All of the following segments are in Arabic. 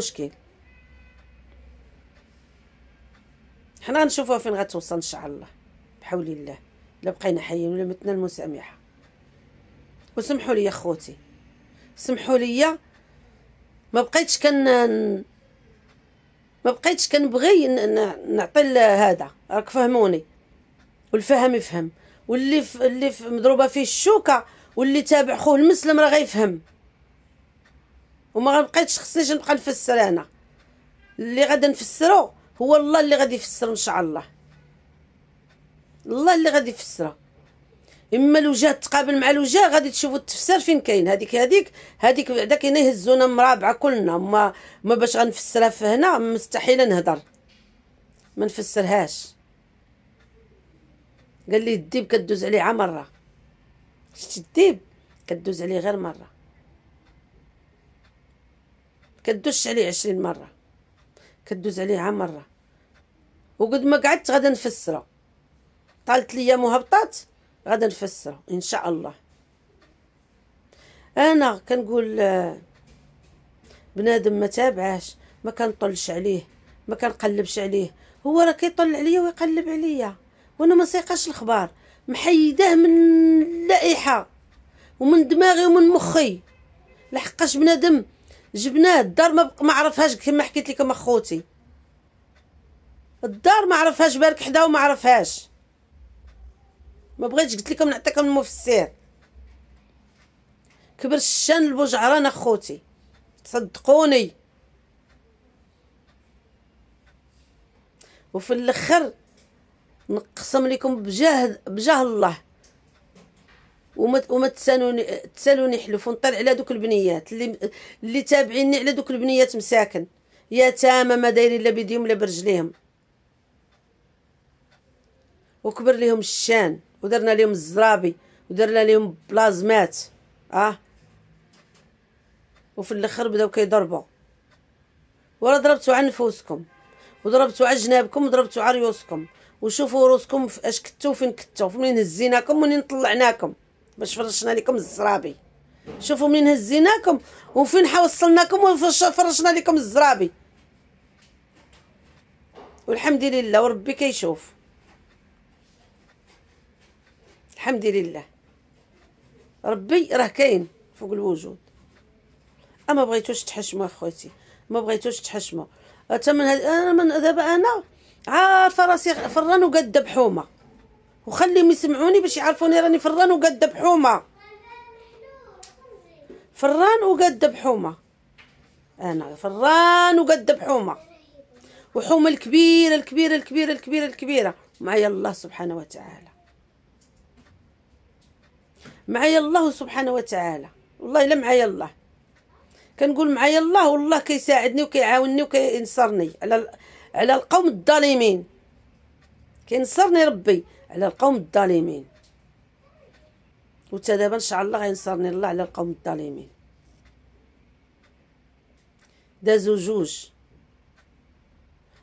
مشكل. حنا غنشوفوها فين غتوصل ان شاء الله بحول الله، الا بقينا حيين ولا متنا المسامحه. وسمحوا لي خوتي، سمحوا لي، ما بقيتش كنبغي نعطي هذا، راك فهموني، والفهم يفهم، اللي مضروبه فيه الشوكه واللي تابع خوه المسلم راه غيفهم. وما بقيتش خصنيش نبقى نفسر انا، اللي غادي نفسرو هو الله اللي غادي يفسر ان شاء الله، الله اللي غادي يفسرها. اما الوجه تقابل مع الوجه غادي تشوفوا التفسير فين كاين. هذيك بعدا كاينه يهزونا مرابعه كلنا، ما باش غنفسرها في هنا مستحيل نهضر، ما نفسرهاش. قال لي الديب كدوز عليه مره، شتي الديب كدوز عليه غير مره، كدوزش عليه 20 مره، كدوز عليه مره. وقد ما قعدت غادا نفسره، طالت ليا مهبطات غادا نفسره ان شاء الله. انا كنقول بنادم ما تابعاش، ما كنطلش عليه، ما كنقلبش عليه، هو راه كيطل عليا ويقلب عليا، وانا ما سيقاش الخبار، محيداه من اللائحه ومن دماغي ومن مخي. لحقاش بنادم جبناه الدار ما عرفهاش، كما حكيت لكم اخوتي، الدار ما عرفهاش، بارك حدا وما عرفهاش. ما بغيتش قلت لكم نعطيكم المفسر. كبر الشان البوجعران اخوتي، تصدقوني. وفي الاخر نقسم لكم بجاه الله، وما تسالوني حلف، ونطير على دوك البنيات اللي تابعيني، على دوك البنيات مساكن يتامى ما دايرين لا بيديهم لا برجليهم، وكبر لهم الشان، ودرنا لهم الزرابي، ودرنا لهم بلازمات. وفي الاخر بداو كيضربوا، ورا ضربتوا على نفوسكم، وضربتوا على جنابكم، وضربتوا على ريوسكم، وشوفوا روسكم اش كتوا فين كتوا، منين هزيناكم ومنين طلعناكم باش فرشنا لكم الزرابي. شوفوا منين هزيناكم وفين حوصلناكم وفرشنا لكم الزرابي. والحمد لله، وربي كيشوف، الحمد لله، ربي راه كاين فوق الوجود. اما بغيتوش تحشموا اخوتي، ما بغيتوش تحشموا. حتى من دابا انا عارفه راسي فران وقاده بحومه، وخليهم يسمعوني باش يعرفوني راني فران وقاده بحومه، فران وقاده بحومه، انا فران وقاده بحومه، وحومه الكبيره الكبيره الكبيره الكبيره الكبيره معايا الله سبحانه وتعالى، معايا الله سبحانه وتعالى. والله الا معايا الله، كنقول معايا الله، والله كيساعدني وكيعاونني وكينصرني على القوم الظالمين، كينصرني ربي على القوم الظالمين. وتا دابا ان شاء الله غينصرني الله على القوم الظالمين. دازو جوج،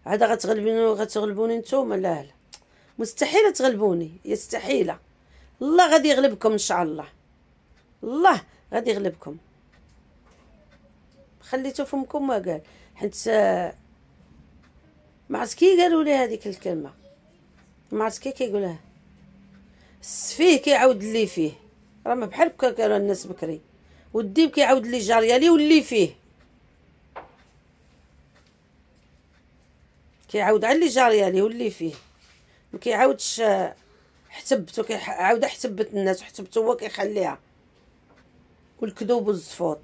عاد غتغلبوني نتوما؟ لا مستحيل تغلبوني، يستحيل. الله غادي يغلبكم ان شاء الله، الله غادي يغلبكم. خليتو فمكم ما قال، حيت ما عرفت كي قالوا لي هذيك الكلمه، ما عرفت كي كيقولها. السفيه كيعاود اللي فيه، راه ما بحال هكا قالوا الناس بكري. والديب كيعاود اللي جاريه ليه واللي فيه، كيعاود على اللي جاريه ليه واللي فيه، ما كيعاودش حتبته، كيعاود حتبت الناس وحتبته هو كيخليها. والكذوب والزفوط.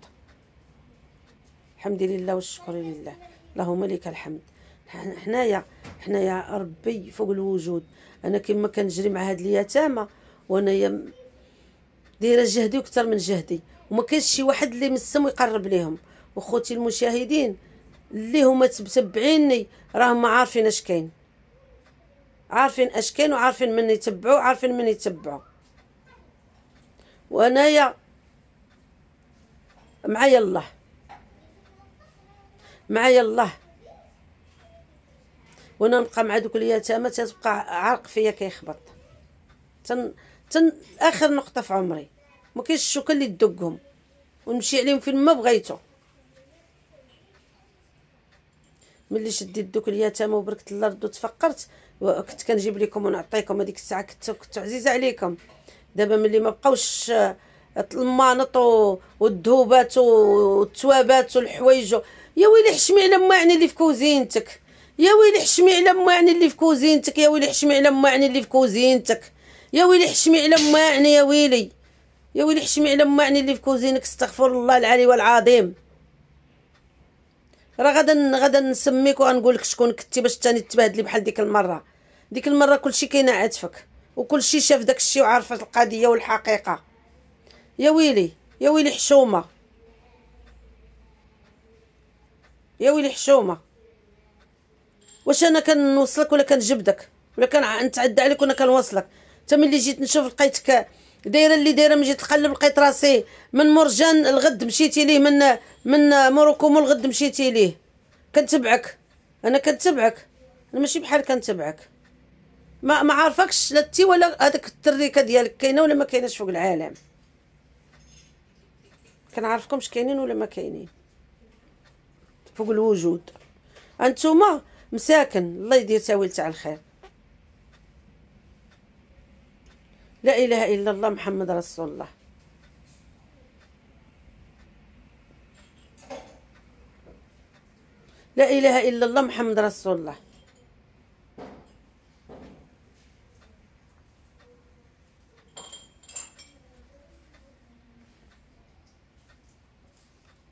الحمد لله والشكر لله، اللهم لك الحمد. حنايا ربي فوق الوجود. انا كما كنجري مع هاد اليتامى، وانا دايره جهدي وكثر من جهدي، وما كاينش شي واحد اللي مسم ويقرب ليهم. وخوتي المشاهدين اللي هما متبعيني راهم عارفين اش كاين، عارفين اش كاين، وعارفين من يتبعوا، عارفين من يتبعوا. وانايا معايا الله، معايا الله. وانا نبقى مع دوك اليتامى تتبقى عرق فيا كيخبط اخر نقطه في عمري، ما كاينش الشوكه اللي تدقهم، ونمشي عليهم فين ما بغيتو. ملي شديت دوك اليتامى وبركت الارض وتفقرت كنت كنجيب لكم ونعطيكم. هذيك الساعه كنت عزيزه عليكم. دابا ملي ما بقاوش المانط والذهوبات والتوابات والحوايج، يا ويلي حشمي على ماعني اللي في كوزينتك، يا ويلي حشمي على ماعني اللي في كوزينتك، يا ويلي حشمي على ماعني اللي في كوزينتك، يا ويلي حشمي على ماعني، يا ويلي يا ويلي حشمي على ماعني اللي في كوزينك. استغفر الله العلي والعظيم. راه غدا نسميك وغنقول لك شكون كنتي باش تاني تبهدلي بحال ديك المره. ديك المره كلشي كاين عاتفك وكلشي شاف داك الشيء وعارف القضيه والحقيقه. يا ويلي يا ويلي حشومه، يا ويلي حشومه. واش انا كنوصلك ولا كنجبدك ولا كنتعدى عليك وانا كنوصلك؟ حتى ملي جيت نشوف لقيتك دايره اللي دايره، من جيت نقلب لقيت راسي من مرجان الغد مشيتي ليه، من موروكو الغد مشيتي ليه. كنتبعك انا، كنتبعك انا، ماشي بحال كنتبعك. ما عارفكش لا تي ولا هذاك التريكه ديالك كاينه ولا ما كايناش فوق العالم. كنعرفكمش كاينين ولا ما كاينين فوق الوجود. انتوما مساكن، الله يدير تاويل تاع الخير. لا اله الا الله محمد رسول الله. لا اله الا الله محمد رسول الله.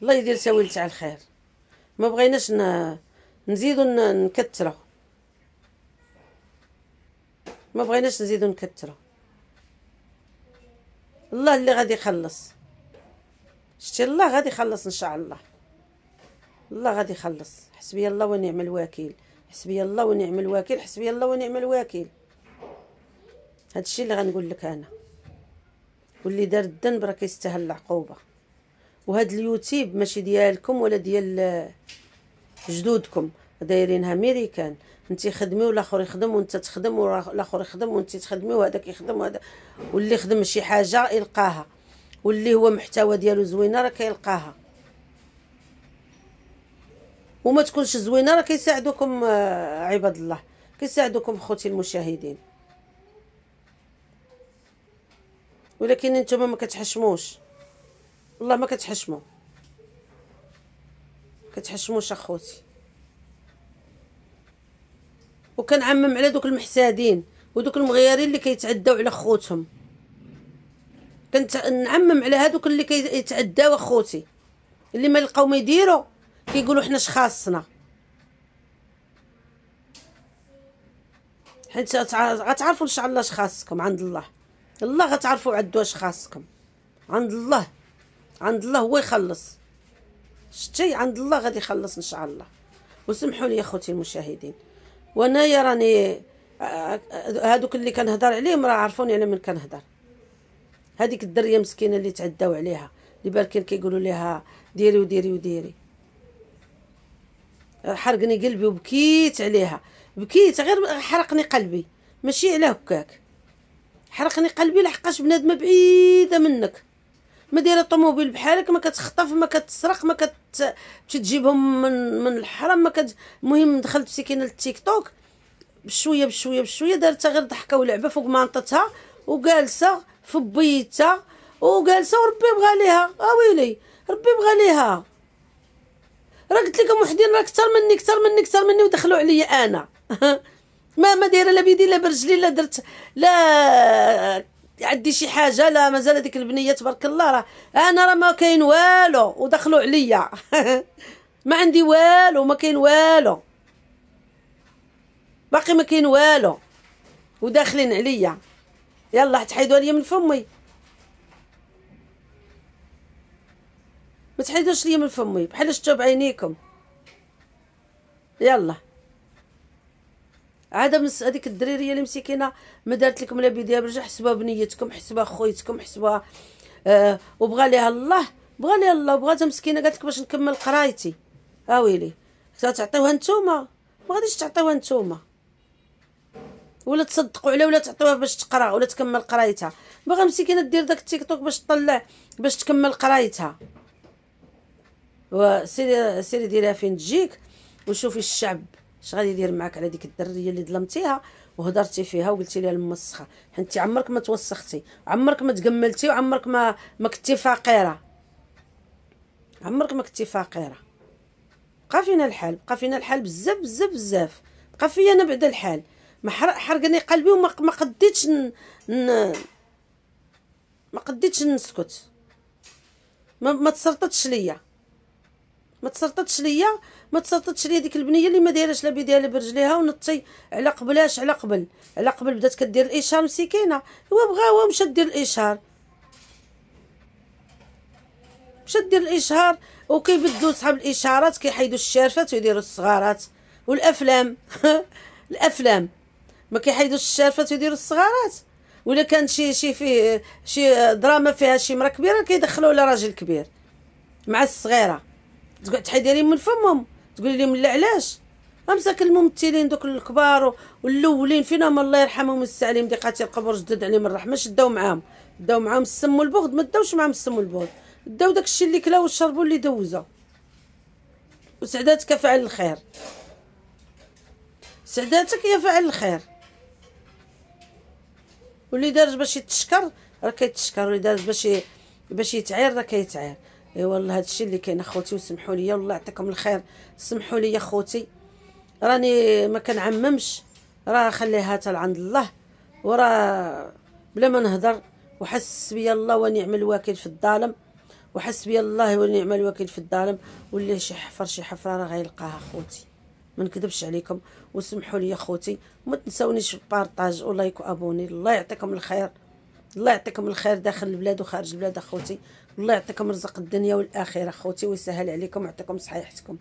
الله يدير تاويل تاع الخير. ما بغيناش نزيدو نكثرو، ما بغيناش نزيدو نكثرو. الله اللي غادي يخلص، شتي الله غادي يخلص ان شاء الله. الله غادي يخلص. حسبي الله ونعم الوكيل، حسبي الله ونعم الوكيل، حسبي الله ونعم الوكيل. هادشي اللي غنقول لك انا. واللي دار الذنب راه كيستاهل العقوبه. وهاد اليوتيوب ماشي ديالكم ولا ديال جدودكم، دايرينها ميريكان. انت خدمي والاخر يخدم، وانت تخدم والاخر يخدم، وانت تخدمي وهذاك يخدم وهذا، واللي خدم شي حاجه يلقاها، واللي هو محتوى ديالو زوينه راه كيلقاها. وما تكونش زوينه راه كيساعدوكم عباد الله، كيساعدوكم خوتي المشاهدين. ولكن انتم ما كتحشموش، والله ما كتحشموا، كتحشموش اخوتي. وكنعمم على دوك المحسادين ودوك المغيرين اللي كيتعداو على خوتهم. كنت نعمم على هادوك اللي كيتعداو اخوتي، اللي ما لقاو ما يديروا كيقولوا حنا اش خاصنا. حيت غتعرفوا ان شاء الله اش خاصكم عند الله. الله غتعرفوا عندو اش خاصكم عند الله. عند الله هو يخلص. شتي عند الله غادي يخلص ان شاء الله. وسمحوا لي اخوتي المشاهدين، وانايا راني هادوك اللي كنهضر عليهم راه عرفوني على من كنهضر. هذيك الدريه مسكينه اللي تعداو عليها، اللي بالكين كيقولوا لها ديري وديري وديري، حرقني قلبي وبكيت عليها. بكيت غير حرقني قلبي، ماشي على هكاك. حرقني قلبي لحقاش بنادمه بعيده منك، ما دايره طوموبيل بحالك، ما كتخطف، ما كتسرق، ما تجيبهم من الحرم، ما المهم دخلت مسكينه للتيك توك بشويه بشويه بشويه، دارتها غير ضحكه ولعبه فوق مانطتها وجالسه في بيتها وجالسه، وربي بغى ليها. ويلي ربي بغى ليها. راه قلت لكم وحدين راه اكثر مني اكثر مني اكثر مني ودخلوا عليا انا. ما دايره لا بيدي لا برجلي لا درت لا عندي شي حاجه، لا مازال هذيك البنيه تبارك الله راه انا راه ما كاين والو ودخلوا عليا. ما عندي والو، ما كاين والو، باقي ما كاين والو وداخلين عليا. يلا تحيدوا لي من فمي، ما تحيدوش لي من فمي بحال شفتوا بعينيكم. يلا عاد هذيك الدريريه اللي مسكينه ما دارت لكم لا بيديها برجع، حسبوها بنيتكم، حسبوها خويتكم، حسبوها وبغى ليها الله، بغى ليها الله، بغاتها مسكينه قالت لك باش نكمل قرايتي. ويلي تعطيوها نتوما، ما غاديش تعطيوها نتوما، ولا تصدقوا عليها ولا تعطيوها باش تقرا ولا تكمل قرايتها. باغا مسكينه دير داك التيك توك باش تطلع باش تكمل قرايتها. وسيري ديرها فين تجيك. وشوفي الشعب اش غادي يدير معاك على ديك الدريه اللي ظلمتيها وهضرتي فيها وقلتي لها الموسخه. حنتي عمرك ما توسختي، عمرك ما تجملتي، وعمرك ما كنتي فقيره، عمرك ما كنتي فقيره. بقى فينا الحال، بقى فينا الحال بزاف بزاف بزاف، بقى فيا انا بعدا الحال. ما حرقني قلبي وما قديتش ما قديتش نسكت. ما تسرطتش ليا، ما تسرطتش ليا، ما تسرطتش ليا ديك البنيه اللي ما دايراش لا بيديها برجليها ونطي على قبلاش. على قبل بدات كدير الاشار مسكينه، هو بغا هو مشى دير الاشار، مشى دير الاشهار. وكيبدلوا صحاب الاشارات كيحيدوا الشارفات ويديروا الصغارات والافلام الافلام ما كيحيدوش الشارفات ويديروا الصغارات. ولا كان شي فيه شي دراما فيها شي مرا كبيره كيدخلوا لها راجل كبير مع الصغيره، تقعد تحيدي لهم من فمهم تقولي لهم لا علاش. امسك الممثلين دوك الكبار والاولين فينهم الله يرحمهم ويسع عليهم ديقاتي القبر جدد عليهم الرحمه، شداو معاهم السم والبغض، ما داوش معاهم السم والبغض، داو داكشي اللي كلاو وشربوا اللي دوزوا. وسعداتك فاعل الخير، سعداتك يا فاعل الخير. واللي دارج باش يتشكر راه كيتشكر، واللي دارج باش يتعير راه كيتعير. اي والله هادشي اللي كاين اخوتي. وسمحوا لي والله يعطيكم الخير، سمحوا لي اخوتي، راني ما كنعممش، راه خليها حتى لعند الله، وراه بلا ما نهضر. وحسبي الله ونعم الوكيل في الظالم، وحسبي الله ونعم الوكيل في الظالم. واللي شي حفره راه غيلقاها اخوتي، ما نكذبش عليكم. وسمحوا لي اخوتي، وما تنسونيش بارطاج ولايك وابوني. الله يعطيكم الخير، الله يعطيكم الخير داخل البلاد وخارج البلاد اخوتي. الله يعطيكم رزق الدنيا والاخره اخوتي، ويسهل عليكم ويعطيكم صحيحتكم.